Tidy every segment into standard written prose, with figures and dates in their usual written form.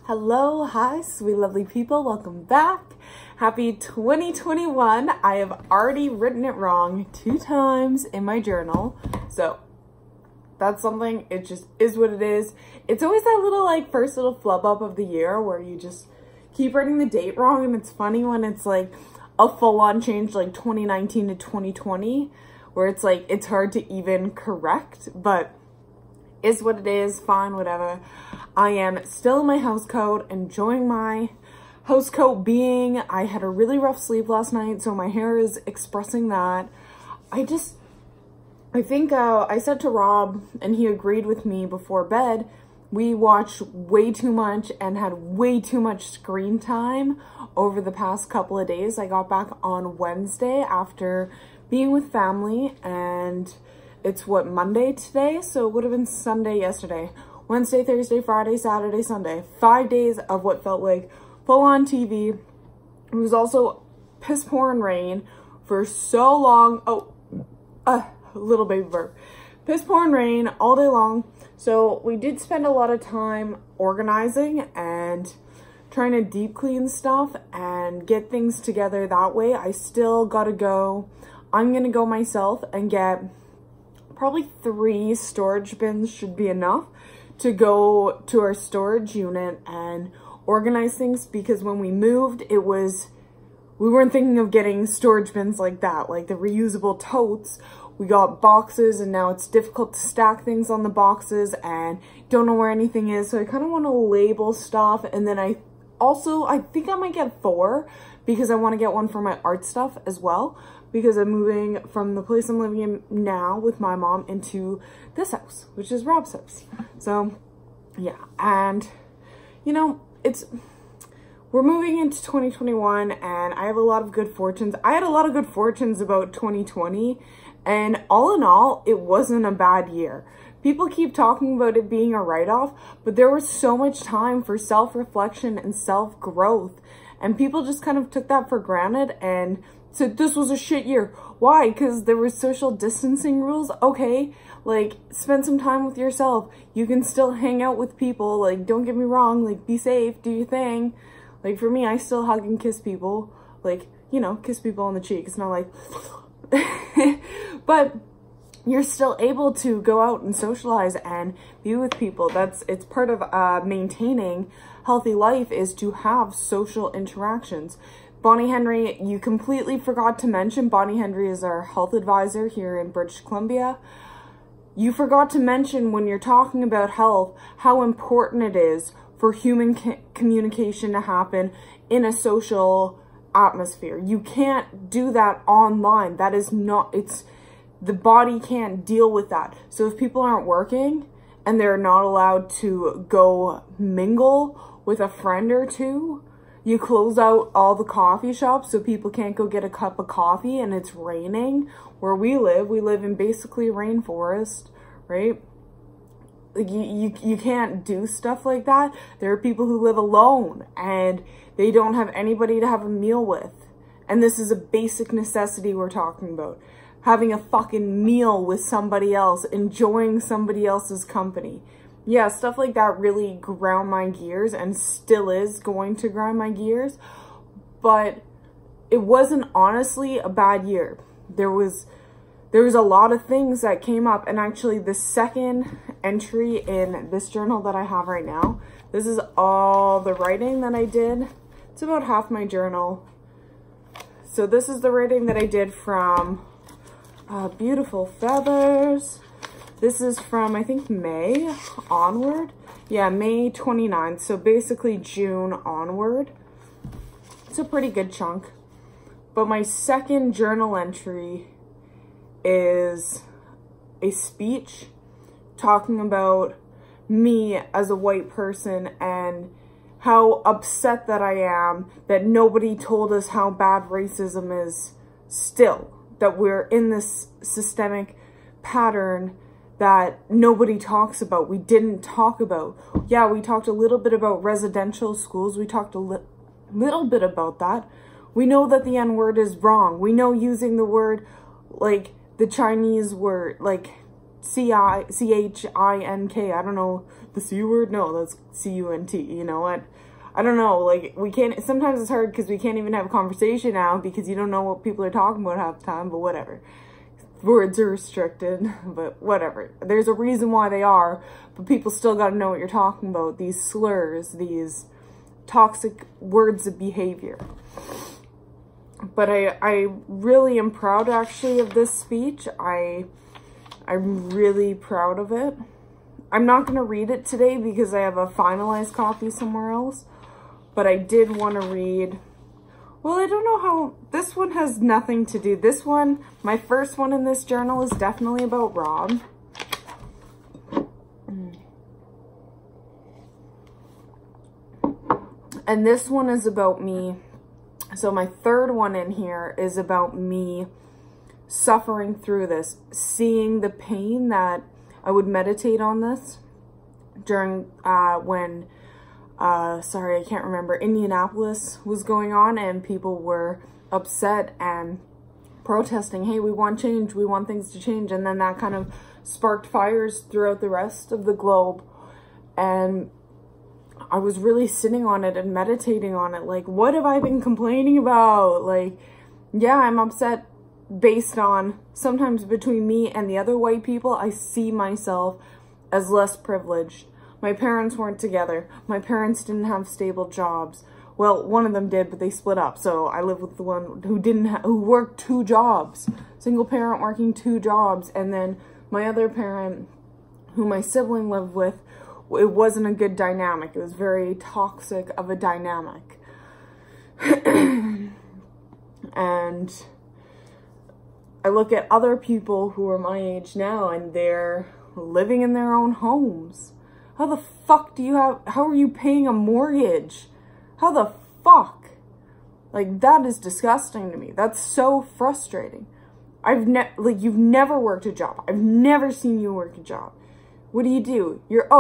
Hello, hi, sweet lovely people, welcome back. Happy 2021. I have already written it wrong 2 times in my journal, so that's something, it just is what it is. It's always that little like first little flub up of the year where you just keep writing the date wrong, and it's funny when it's like a full-on change like 2019 to 2020 where it's like it's hard to even correct, but is what it is, fine, whatever. I am still in my house coat, enjoying my house coat being. I had a really rough sleep last night, so my hair is expressing that. I think I said to Rob, and he agreed with me before bed, we watched way too much and had way too much screen time over the past couple of days. I got back on Wednesday after being with family, and it's what, Monday today? So it would have been Sunday yesterday. Wednesday, Thursday, Friday, Saturday, Sunday. 5 days of what felt like full-on TV. It was also piss pouring rain for so long. Oh, little baby burp. Piss pouring rain all day long. So we did spend a lot of time organizing and trying to deep clean stuff and get things together that way. I still gotta go. I'm gonna go myself and get probably 3 storage bins should be enough to go to our storage unit and organize things, because when we moved, we weren't thinking of getting storage bins like that, like the reusable totes. We got boxes, and now it's difficult to stack things on the boxes and don't know where anything is. So I kind of want to label stuff, and then I think I might get 4 because I want to get one for my art stuff as well, because I'm moving from the place I'm living in now with my mom into this house, which is Rob's house. So yeah, and you know, we're moving into 2021, and I have a lot of good fortunes. I had a lot of good fortunes about 2020, and all in all, it wasn't a bad year. People keep talking about it being a write-off, but there was so much time for self-reflection and self-growth, and people just kind of took that for granted and said this was a shit year. Why? Because there were social distancing rules? Okay, like, spend some time with yourself. You can still hang out with people, like, don't get me wrong, like, be safe, do your thing. Like, for me, I still hug and kiss people, like, you know, kiss people on the cheek. It's not like but you're still able to go out and socialize and be with people. It's part of maintaining healthy life, is to have social interactions. Bonnie Henry, you completely forgot to mention, Bonnie Henry is our health advisor here in British Columbia. You forgot to mention, when you're talking about health, how important it is for human communication to happen in a social atmosphere. You can't do that online. That is not, the body can't deal with that. So if people aren't working and they're not allowed to go mingle with a friend or two, you close out all the coffee shops so people can't go get a cup of coffee, and it's raining. Where we live in basically a rainforest, right? Like, you can't do stuff like that. There are people who live alone and they don't have anybody to have a meal with. And this is a basic necessity we're talking about. Having a fucking meal with somebody else, enjoying somebody else's company. Yeah, stuff like that really ground my gears, and still is going to grind my gears. But it wasn't honestly a bad year. There was a lot of things that came up, and actually the second entry in this journal that I have right now, this is all the writing that I did. It's about half my journal. So this is the writing that I did from Beautiful Feathers. This is from, I think, May onward. Yeah, May 29th. So basically June onward. It's a pretty good chunk. But my second journal entry is a speech talking about me as a white person and how upset that I am that nobody told us how bad racism is still. That we're in this systemic pattern that nobody talks about. We didn't talk about. Yeah, we talked a little bit about residential schools. We talked a little bit about that. We know that the N-word is wrong. We know using the word, like, the Chinese word, like, C-H-I-N-K, I don't know the the C word? No, that's C-U-N-T. You know what? I don't know, like, we can't, sometimes it's hard because we can't even have a conversation now because you don't know what people are talking about half the time, but whatever. Words are restricted, but whatever. There's a reason why they are, but people still got to know what you're talking about. These slurs, these toxic words of behavior. But I really am proud, actually, of this speech. I'm really proud of it. I'm not going to read it today because I have a finalized copy somewhere else. But I did want to read, well, I don't know how, this one has nothing to do. This one, my first one in this journal is definitely about Rob. And this one is about me. So my third one in here is about me suffering through this, seeing the pain that I would meditate on this during when sorry, I can't remember, Indianapolis was going on and people were upset and protesting, hey, we want change, we want things to change. And then that kind of sparked fires throughout the rest of the globe. And I was really sitting on it and meditating on it. Like, what have I been complaining about? Like, yeah, I'm upset based on sometimes between me and the other white people, I see myself as less privileged. My parents weren't together. My parents didn't have stable jobs. Well, one of them did, but they split up. So I live with the one who who worked 2 jobs. Single parent working 2 jobs. And then my other parent, who my sibling lived with, it wasn't a good dynamic. It was very toxic of a dynamic. And I look at other people who are my age now and they're living in their own homes. How the fuck do you have, how are you paying a mortgage? How the fuck? Like, that is disgusting to me. That's so frustrating. Like, you've never worked a job. I've never seen you work a job. What do? You're a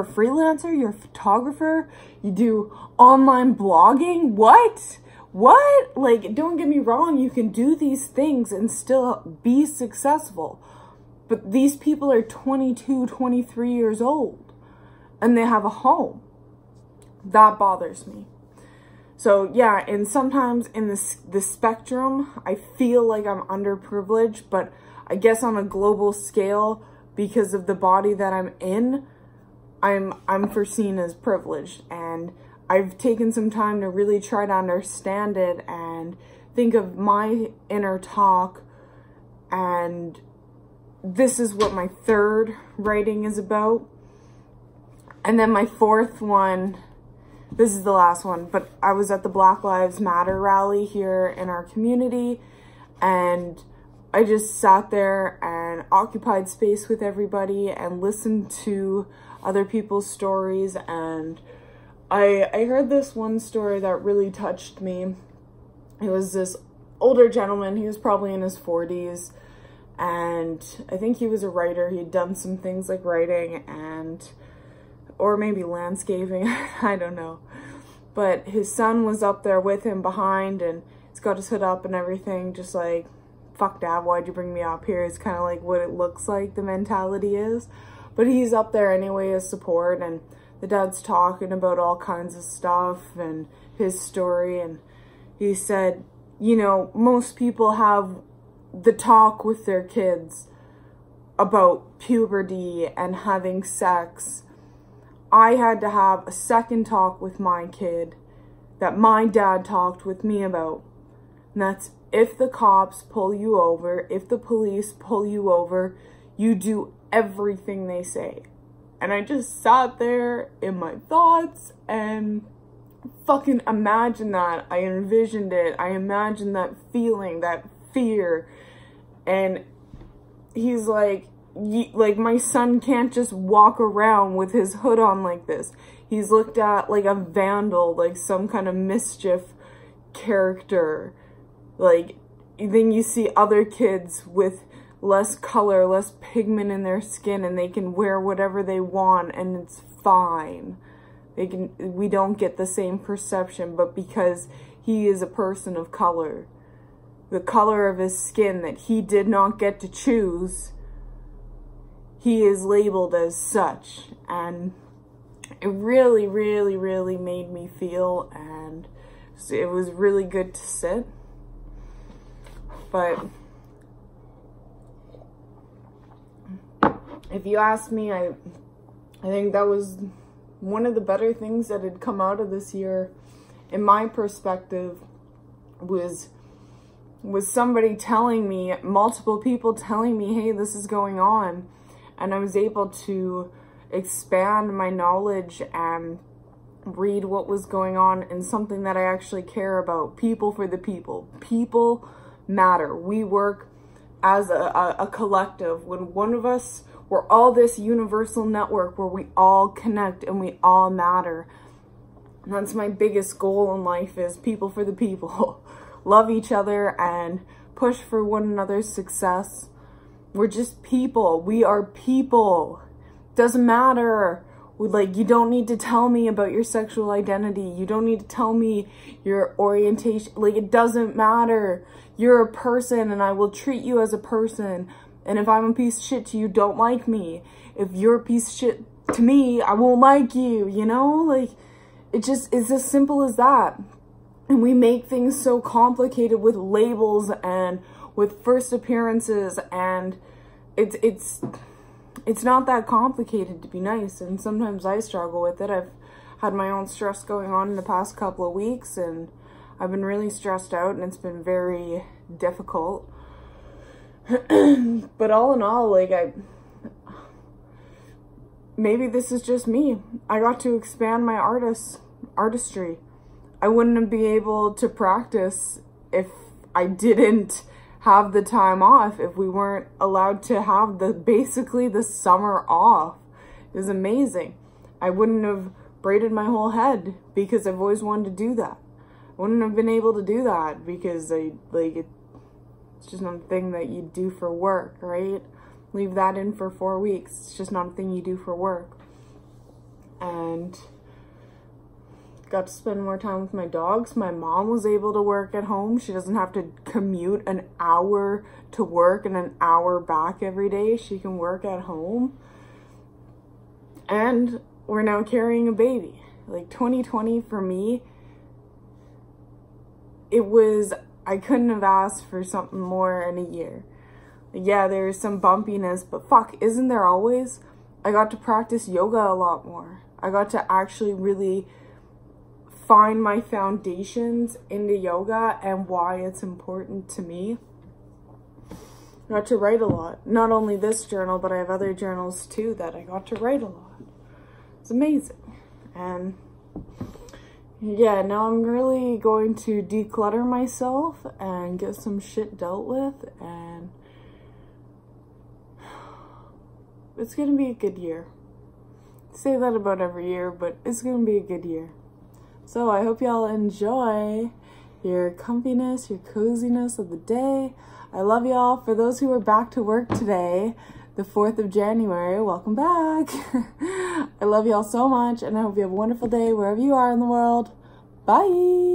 freelancer? You're a photographer? You do online blogging? What? What? Like, don't get me wrong. You can do these things and still be successful. But these people are 22, 23 years old and they have a home. That bothers me. So yeah, and sometimes in the spectrum, I feel like I'm underprivileged, but I guess on a global scale, because of the body that I'm in, I'm foreseen as privileged. And I've taken some time to really try to understand it and think of my inner talk, and this is what my third writing is about. And then my fourth one, this is the last one, but I was at the Black Lives Matter rally here in our community, and I just sat there and occupied space with everybody and listened to other people's stories. And I heard this one story that really touched me. It was this older gentleman. He was probably in his 40s. And I think he was a writer. He'd done some things like writing or maybe landscaping. I don't know. But his son was up there with him behind, and he's got his hood up and everything, just like, fuck dad, why'd you bring me up here? It's kind of like what it looks like the mentality is. But he's up there anyway as support, and the dad's talking about all kinds of stuff and his story. And he said, you know, most people have the talk with their kids about puberty and having sex. I had to have a second talk with my kid that my dad talked with me about. And that's, if the cops pull you over, if the police pull you over, you do everything they say. And I just sat there in my thoughts and fucking imagined that. I envisioned it. I imagined that feeling, that fear. And he's like, my son can't just walk around with his hood on like this. He's looked at like a vandal, like some kind of mischief character. Like, then you see other kids with less color, less pigment in their skin, and they can wear whatever they want and it's fine. We don't get the same perception, but because he is a person of color, the color of his skin that he did not get to choose, he is labeled as such. And it really, really, really made me feel, and it was really good to sit. But if you ask me, I think that was one of the better things that had come out of this year, in my perspective, was somebody telling me, multiple people telling me, hey, this is going on. And I was able to expand my knowledge and read what was going on in something that I actually care about. People for the people. People matter. We work as a collective. When one of us, we're all this universal network where we all connect and we all matter. And that's my biggest goal in life, is people for the people. Love each other and push for one another's success. We're just people. We are people. Doesn't matter. Like, you don't need to tell me about your sexual identity. You don't need to tell me your orientation. Like, it doesn't matter. You're a person, and I will treat you as a person. And if I'm a piece of shit to you, don't like me. If you're a piece of shit to me, I won't like you, you know? Like, it's as simple as that. And we make things so complicated with labels and with first appearances, and it's not that complicated to be nice. And sometimes I struggle with it. I've had my own stress going on in the past couple of weeks, and I've been really stressed out, and it's been very difficult. But all in all, like, maybe this is just me. I got to expand my artistry. I wouldn't be able to practice if I didn't have the time off, if we weren't allowed to have basically the summer off. It was amazing. I wouldn't have braided my whole head because I've always wanted to do that. I wouldn't have been able to do that because it's just not a thing that you do for work, right? Leave that in for 4 weeks. It's just not a thing you do for work. And got to spend more time with my dogs. My mom was able to work at home. She doesn't have to commute an hour to work and an hour back every day. She can work at home. And we're now carrying a baby. Like, 2020 for me, I couldn't have asked for something more in a year. Yeah, there's some bumpiness, but fuck, isn't there always? I got to practice yoga a lot more. I got to actually really find my foundations into yoga and why it's important to me. I got to write a lot. Not only this journal, but I have other journals too that I got to write a lot. It's amazing. And yeah, now I'm really going to declutter myself and get some shit dealt with, and it's gonna be a good year. I say that about every year, but it's gonna be a good year. So I hope y'all enjoy your comfiness, your coziness of the day. I love y'all. For those who are back to work today, the 4th of January, welcome back. I love y'all so much, and I hope you have a wonderful day wherever you are in the world. Bye.